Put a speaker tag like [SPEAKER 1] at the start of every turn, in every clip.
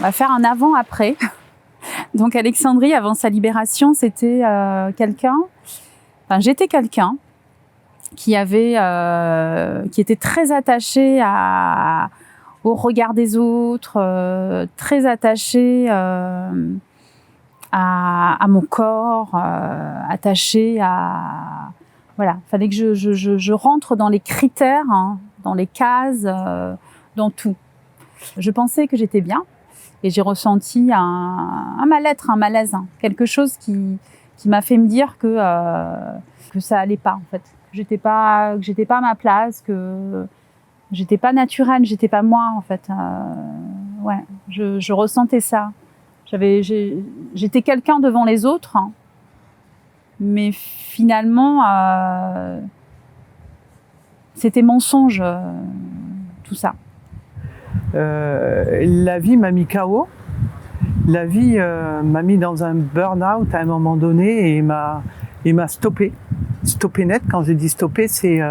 [SPEAKER 1] va faire un avant-après. Donc Alexandrie, avant sa libération, c'était j'étais quelqu'un qui était très attaché au regard des autres, très attaché à mon corps, attaché à... Voilà, fallait que je rentre dans les critères, hein, dans les cases, dans tout. Je pensais que j'étais bien et j'ai ressenti un mal-être, un malaise, hein, quelque chose qui m'a fait me dire que ça allait pas en fait, que j'étais pas à ma place, que j'étais pas naturelle, j'étais pas moi en fait. Ouais, je ressentais ça. J'étais quelqu'un devant les autres, hein, mais finalement c'était mensonge, tout ça.
[SPEAKER 2] La vie m'a mis KO. La vie m'a mis dans un burn-out à un moment donné et m'a stoppé. Stoppé net. Quand je dis stoppé, c'est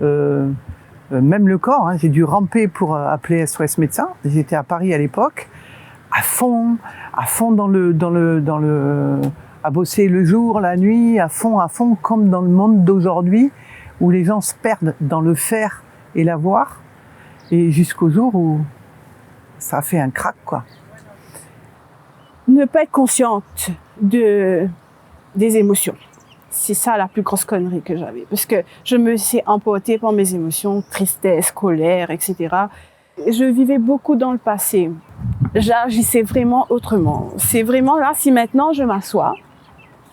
[SPEAKER 2] même le corps. Hein. J'ai dû ramper pour appeler SOS Médecins. J'étais à Paris à l'époque, à fond à bosser le jour, la nuit, à fond, comme dans le monde d'aujourd'hui où les gens se perdent dans le faire et l'avoir. Et jusqu'au jour où ça a fait un crack, quoi.
[SPEAKER 3] Ne pas être consciente des émotions. C'est ça la plus grosse connerie que j'avais. Parce que je me suis emportée par mes émotions, tristesse, colère, etc. Je vivais beaucoup dans le passé. J'agissais vraiment autrement. C'est vraiment là, si maintenant je m'assois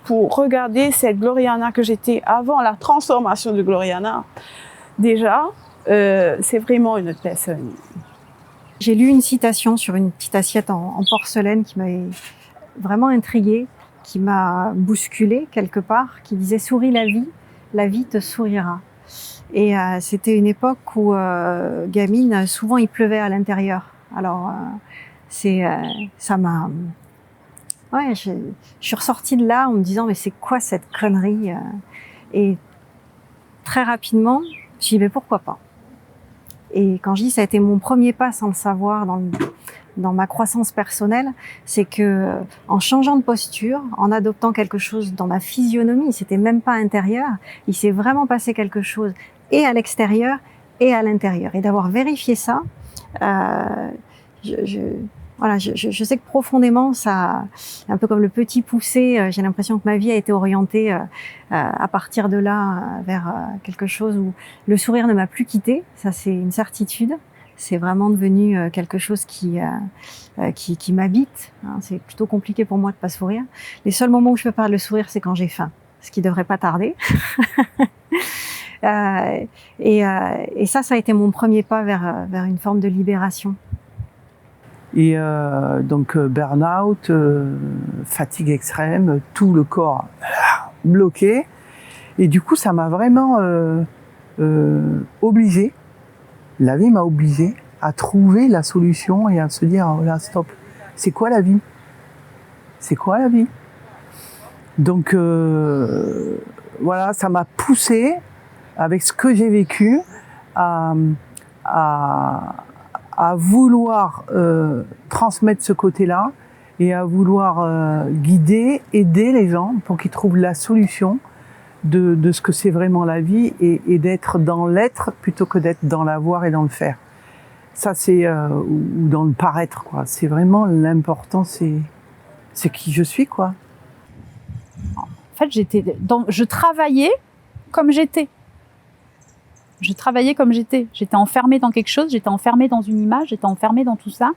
[SPEAKER 3] pour regarder cette Gloriana que j'étais avant la transformation de Gloriana, déjà, c'est vraiment une autre personne.
[SPEAKER 4] J'ai lu une citation sur une petite assiette en porcelaine qui m'avait vraiment intriguée, qui m'a bousculée quelque part, qui disait « Souris la vie te sourira ». Et c'était une époque où, gamine, souvent il pleuvait à l'intérieur. Alors, ça m'a... Ouais, je suis ressortie de là en me disant « Mais c'est quoi cette connerie ?» Et très rapidement, je me suis dit « Mais pourquoi pas ?» Et quand je dis ça a été mon premier pas sans le savoir dans ma croissance personnelle, c'est que en changeant de posture, en adoptant quelque chose dans ma physionomie, c'était même pas intérieur, il s'est vraiment passé quelque chose et à l'extérieur et à l'intérieur. Et d'avoir vérifié ça, je sais que profondément, ça, un peu comme le petit poussé, j'ai l'impression que ma vie a été orientée à partir de là vers quelque chose où le sourire ne m'a plus quitté. Ça, c'est une certitude. C'est vraiment devenu quelque chose qui m'habite. Hein. C'est plutôt compliqué pour moi de pas sourire. Les seuls moments où je peux pas le sourire, c'est quand j'ai faim, ce qui devrait pas tarder. Et ça a été mon premier pas vers une forme de libération.
[SPEAKER 2] Et donc burn-out, fatigue extrême, tout le corps bloqué. Et du coup, ça m'a vraiment obligé, la vie m'a obligé à trouver la solution et à se dire, oh là, stop, c'est quoi la vie? C'est quoi la vie? Donc voilà, ça m'a poussé, avec ce que j'ai vécu, à vouloir transmettre ce côté-là et à vouloir guider, aider les gens pour qu'ils trouvent la solution de ce que c'est vraiment la vie et d'être dans l'être plutôt que d'être dans l'avoir et dans le faire. Ça, c'est ou dans le paraître, quoi. C'est vraiment l'important, c'est qui je suis, quoi.
[SPEAKER 1] En fait, je travaillais comme j'étais. Je travaillais comme j'étais. J'étais enfermée dans quelque chose, j'étais enfermée dans une image, j'étais enfermée dans tout ça.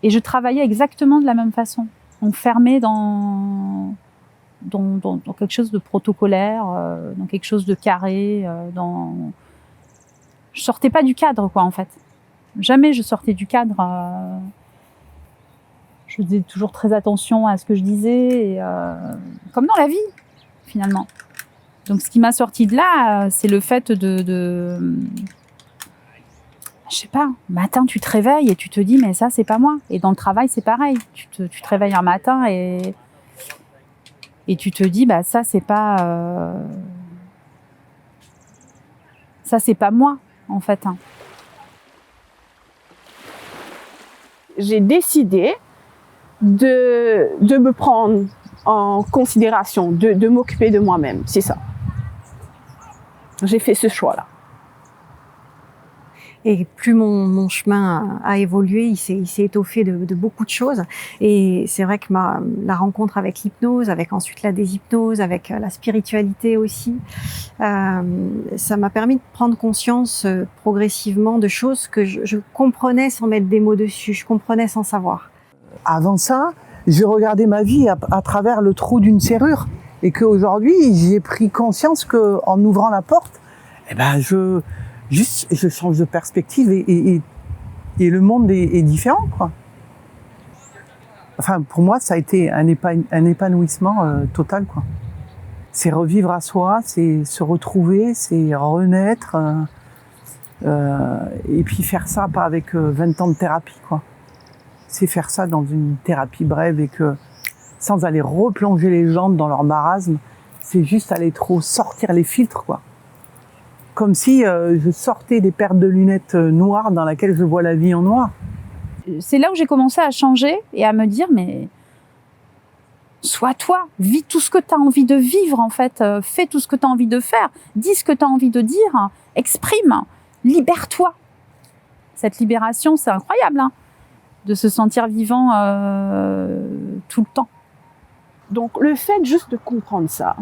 [SPEAKER 1] Et je travaillais exactement de la même façon. Enfermée dans quelque chose de protocolaire, dans quelque chose de carré, Je sortais pas du cadre, quoi, en fait. Jamais je sortais du cadre. Je faisais toujours très attention à ce que je disais, et, comme dans la vie, finalement. Donc, ce qui m'a sorti de là, c'est le fait je sais pas, matin, tu te réveilles et tu te dis, mais ça, c'est pas moi. Et dans le travail, c'est pareil. Tu te réveilles un matin et tu te dis, bah, ça, c'est pas moi, en fait. Hein.
[SPEAKER 3] j'ai décidé de me prendre en considération, de m'occuper de moi-même. C'est ça. J'ai fait ce choix-là.
[SPEAKER 4] Et plus mon chemin a évolué, il s'est étoffé de beaucoup de choses. Et c'est vrai que la rencontre avec l'hypnose, avec ensuite la déshypnose, avec la spiritualité aussi, ça m'a permis de prendre conscience progressivement de choses que je comprenais sans mettre des mots dessus, je comprenais sans savoir.
[SPEAKER 2] Avant ça, je regardais ma vie à travers le trou d'une serrure et qu'aujourd'hui, j'ai pris conscience qu'en ouvrant la porte, eh ben je change de perspective et le monde est différent, quoi. Enfin, pour moi, ça a été un épanouissement total, quoi. C'est revivre à soi, c'est se retrouver, c'est renaître, et puis faire ça pas avec 20 ans de thérapie, quoi. C'est faire ça dans une thérapie brève et que sans aller replonger les gens dans leur marasme, c'est juste aller trop sortir les filtres, quoi. Comme si je sortais des paires de lunettes noires dans lesquelles je vois la vie en noir.
[SPEAKER 1] C'est là où j'ai commencé à changer et à me dire, mais sois toi, vis tout ce que tu as envie de vivre en fait, fais tout ce que tu as envie de faire, dis ce que tu as envie de dire, exprime, libère-toi. Cette libération, c'est incroyable, hein, de se sentir vivant tout le temps.
[SPEAKER 3] Donc le fait juste de comprendre ça,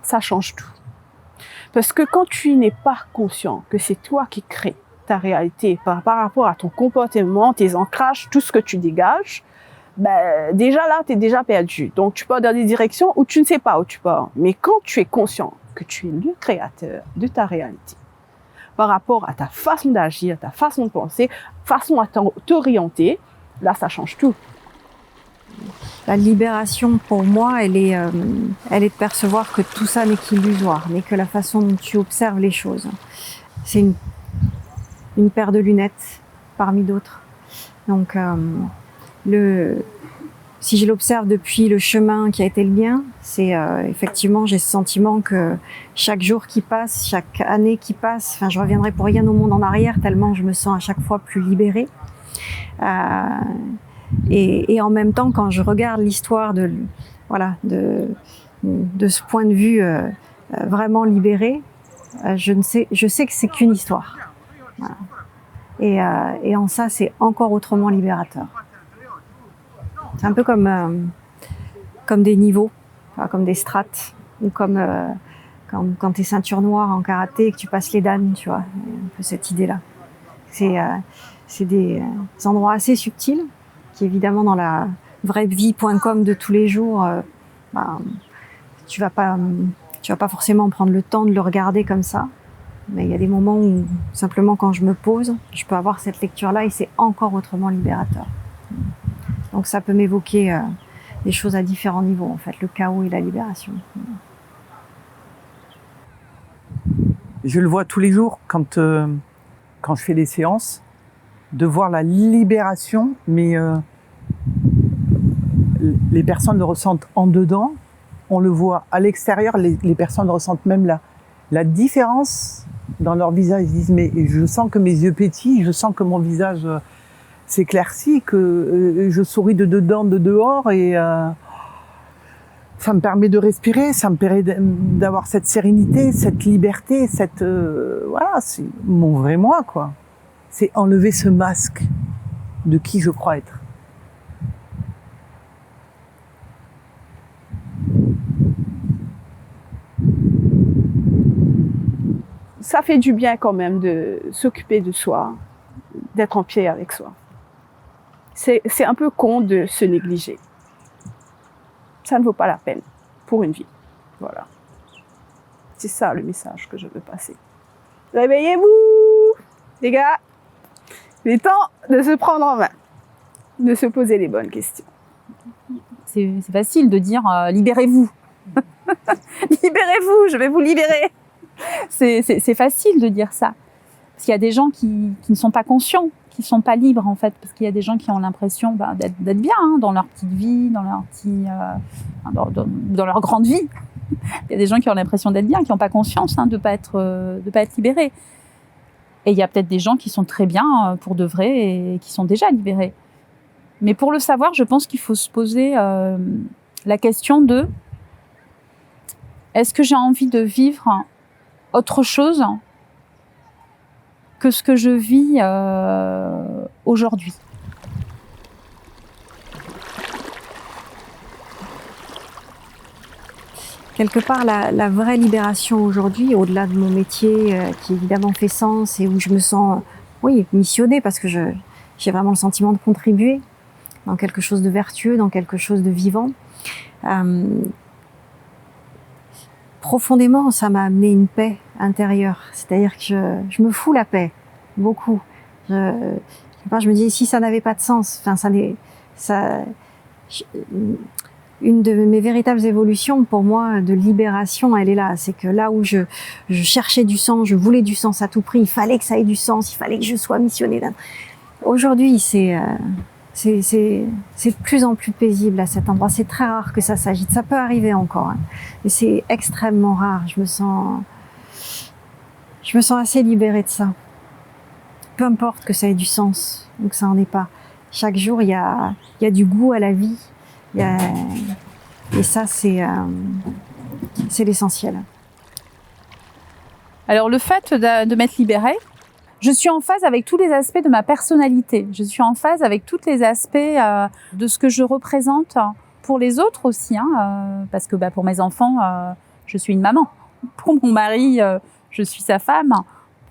[SPEAKER 3] ça change tout. Parce que quand tu n'es pas conscient que c'est toi qui crées ta réalité par rapport à ton comportement, tes ancrages, tout ce que tu dégages, ben, déjà là, tu es déjà perdu. Donc tu pars dans des directions où tu ne sais pas où tu pars. Mais quand tu es conscient que tu es le créateur de ta réalité, par rapport à ta façon d'agir, ta façon de penser, façon à t'orienter, là, ça change tout.
[SPEAKER 4] La libération, pour moi, elle est de percevoir que tout ça n'est qu'illusoire, mais que la façon dont tu observes les choses, c'est une paire de lunettes parmi d'autres. Donc, si je l'observe depuis le chemin qui a été le mien, c'est effectivement, j'ai ce sentiment que chaque jour qui passe, chaque année qui passe, enfin, je reviendrai pour rien au monde en arrière tellement je me sens à chaque fois plus libérée. Et en même temps, quand je regarde l'histoire de ce point de vue vraiment libéré, je sais que c'est qu'une histoire. Voilà. Et en ça, c'est encore autrement libérateur. C'est un peu comme des niveaux, comme des strates, ou comme quand tu es ceinture noire en karaté et que tu passes les dan, tu vois, un peu cette idée-là. C'est des endroits assez subtils qui, évidemment, dans la vraie vie.com de tous les jours, tu vas pas forcément prendre le temps de le regarder comme ça. Mais il y a des moments où, simplement, quand je me pose, je peux avoir cette lecture-là et c'est encore autrement libérateur. Donc ça peut m'évoquer des choses à différents niveaux, en fait, le chaos et la libération.
[SPEAKER 2] Je le vois tous les jours quand je fais des séances, de voir la libération, mais les personnes le ressentent en dedans, on le voit à l'extérieur, les personnes ressentent même la différence dans leur visage. Ils disent, mais je sens que mes yeux pétillent, je sens que mon visage s'éclaircit, que je souris de dedans, de dehors, et ça me permet de respirer, ça me permet d'avoir cette sérénité, cette liberté, voilà, c'est mon vrai moi, quoi. C'est enlever ce masque de qui je crois être.
[SPEAKER 3] Ça fait du bien quand même de s'occuper de soi, d'être en paix avec soi. C'est un peu con de se négliger. Ça ne vaut pas la peine pour une vie. Voilà. C'est ça le message que je veux passer. Réveillez-vous, les gars. Il est temps de se prendre en main, de se poser les bonnes questions.
[SPEAKER 1] C'est facile de dire libérez-vous. Libérez-vous, je vais vous libérer. C'est facile de dire ça. Parce qu'il y a des gens qui ne sont pas conscients, qui ne sont pas libres en fait. Parce qu'il y a des gens qui ont l'impression d'être bien dans leur petite vie, dans leur grande vie. Il y a des gens qui ont l'impression d'être bien, qui n'ont pas conscience de pas être libérés. Et il y a peut-être des gens qui sont très bien pour de vrai et qui sont déjà libérés. Mais pour le savoir, je pense qu'il faut se poser la question de est-ce que j'ai envie de vivre autre chose que ce que je vis aujourd'hui.
[SPEAKER 4] Quelque part, la vraie libération aujourd'hui, au-delà de mon métier qui évidemment fait sens et où je me sens, oui, missionnée parce que j'ai vraiment le sentiment de contribuer dans quelque chose de vertueux, dans quelque chose de vivant. Profondément, ça m'a amené une paix intérieure. C'est-à-dire que je me fous la paix, beaucoup. Je me dis, si ça n'avait pas de sens, une de mes véritables évolutions, pour moi, de libération, elle est là. C'est que là où je cherchais du sens, je voulais du sens à tout prix, il fallait que ça ait du sens, il fallait que je sois missionnée. Aujourd'hui, c'est de plus en plus paisible à cet endroit. C'est très rare que ça s'agite. Ça peut arriver encore, hein, mais c'est extrêmement rare. Je me sens assez libérée de ça. Peu importe que ça ait du sens ou que ça en ait pas. Chaque jour, il y a du goût à la vie. Et ça, c'est l'essentiel.
[SPEAKER 1] Alors le fait de m'être libérée, je suis en phase avec tous les aspects de ma personnalité. Je suis en phase avec tous les aspects de ce que je représente pour les autres aussi. Parce que pour mes enfants, je suis une maman. Pour mon mari, je suis sa femme.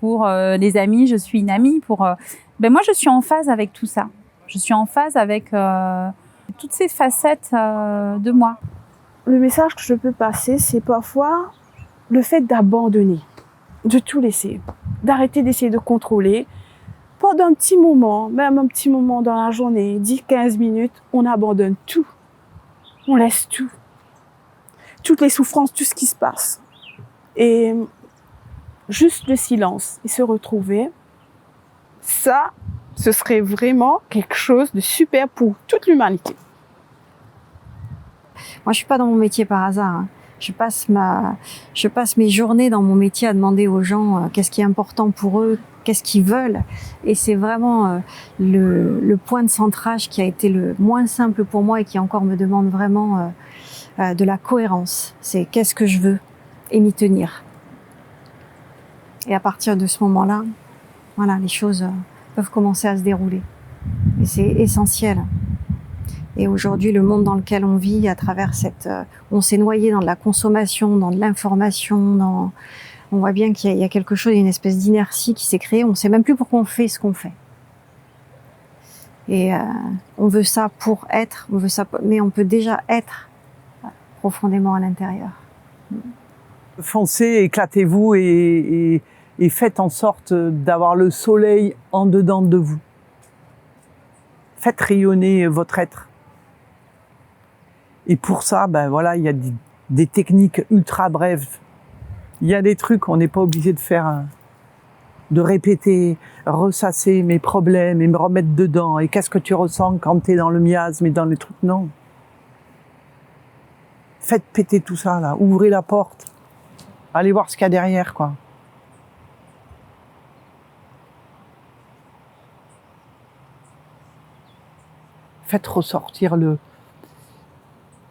[SPEAKER 1] Pour les amis, je suis une amie. Moi, je suis en phase avec tout ça. Je suis en phase avec toutes ces facettes de moi.
[SPEAKER 3] Le message que je peux passer, c'est parfois le fait d'abandonner, de tout laisser, d'arrêter d'essayer de contrôler. Pendant un petit moment, même un petit moment dans la journée, 10-15 minutes, on abandonne tout. On laisse tout. Toutes les souffrances, tout ce qui se passe. Et juste le silence et se retrouver, ça, ce serait vraiment quelque chose de super pour toute l'humanité.
[SPEAKER 4] Moi, je suis pas dans mon métier par hasard, hein. Je passe mes journées dans mon métier à demander aux gens qu'est-ce qui est important pour eux, qu'est-ce qu'ils veulent. Et c'est vraiment le point de centrage qui a été le moins simple pour moi et qui encore me demande vraiment de la cohérence. C'est qu'est-ce que je veux et m'y tenir. Et à partir de ce moment-là, voilà, les choses peuvent commencer à se dérouler. Et c'est essentiel. Et aujourd'hui, le monde dans lequel on vit, à travers on s'est noyé dans de la consommation, dans de l'information, on voit bien qu'il y a quelque chose, une espèce d'inertie qui s'est créée. On ne sait même plus pourquoi on fait ce qu'on fait. Et on veut ça pour être, mais on peut déjà être profondément à l'intérieur.
[SPEAKER 2] Foncez, éclatez-vous et faites en sorte d'avoir le soleil en dedans de vous. Faites rayonner votre être. Et pour ça, il y a des techniques ultra brèves. Il y a des trucs qu'on n'est pas obligé de faire, de répéter, ressasser mes problèmes et me remettre dedans. Et qu'est-ce que tu ressens quand tu es dans le miasme et dans les trucs? Non. Faites péter tout ça, là. Ouvrez la porte. Allez voir ce qu'il y a derrière, quoi. Faites ressortir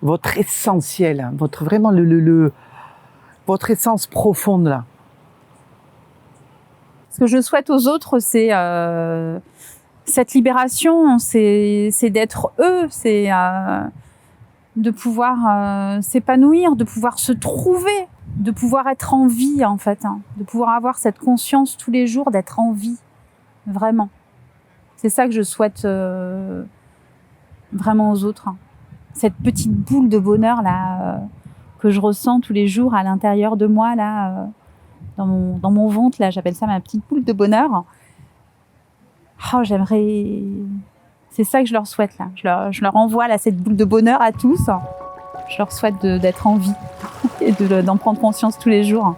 [SPEAKER 2] votre essentiel, vraiment votre essence profonde, là.
[SPEAKER 1] Ce que je souhaite aux autres, c'est cette libération, c'est d'être eux, c'est de pouvoir s'épanouir, de pouvoir se trouver, de pouvoir être en vie, en fait, de pouvoir avoir cette conscience tous les jours d'être en vie, vraiment. C'est ça que je souhaite vraiment aux autres. Cette petite boule de bonheur là que je ressens tous les jours à l'intérieur de moi là, dans mon ventre là, j'appelle ça ma petite boule de bonheur. Oh, j'aimerais. C'est ça que je leur souhaite là. Je leur envoie là cette boule de bonheur à tous. Je leur souhaite d'être en vie et d'en prendre conscience tous les jours.